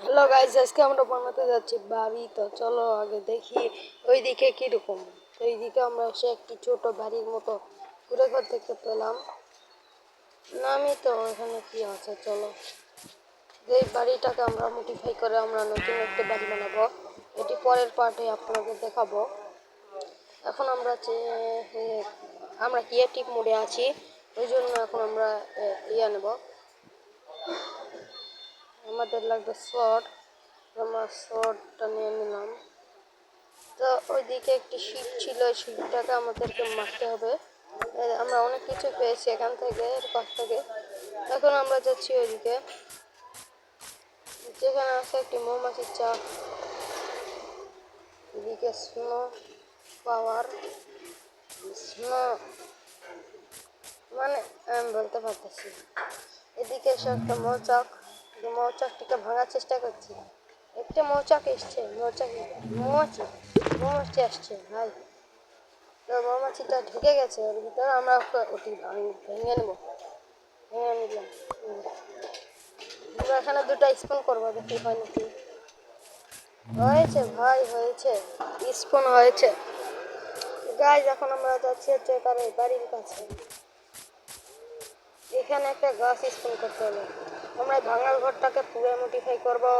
Hello guys, আজকে আমরা বানাতে যাচ্ছি বাড়ি। তো চলো আগে দেখি ওইদিকে কিরকম। ওইদিকে আমরা এসে একটি ছোট বাড়ির মতো ঘুরে ঘর দেখতে পেলাম। নামি তো এখানে কি আছে, চলো এই বাড়িটাকে আমরা মডিফাই করে আমরা নতুন একটা বাড়ি বানাবো। এটি পরের পার্টে আপনাদের দেখাবো। এখন আমরা আমরা ক্রিয়েটিভ মোডে আছি, ওই জন্য এখন আমরা নেব। আমাদের লাগবে শর্ট, আমরা শর্টটা নিয়ে নিলাম। তো ওইদিকে একটি শিট ছিল, শিটটাকে আমাদেরকে মারতে হবে। আমরা অনেক কিছু পেয়েছি এখান থেকে, এর কাছ থেকে। এখন আমরা যাচ্ছি ওইদিকে, যেখানে আছে একটি মৌমাছির চা। এদিকে স্নো পাওয়ার, স্নো মানে আমি বলতে পারতেছি। এদিকে এসে একটা মৌচাক, মৌচাকটিকে ভাঙার চেষ্টা করছি। একটা মৌচাক এসছে, মৌমাছি মৌমাছি আসছে ভাই। তো মৌমাছিটা ঢুকে গেছে ওর ভিতরে, আমরা ওটি ভেঙে নেবো। ভেঙে নিলাম। আমরা এখানে দুটো স্পুন করবো, দেখি হয় নাকি। হয়েছে ভাই, হয়েছে, স্পুন হয়েছে। গাইজ এখন আমরা যাচ্ছি হচ্ছে তার এই বাড়ির কাছে। এখানে একটা গাছ স্পুন করতে হবে। আমরা ভাঙার ঘরটাকে পুরো মডিফাই করবো।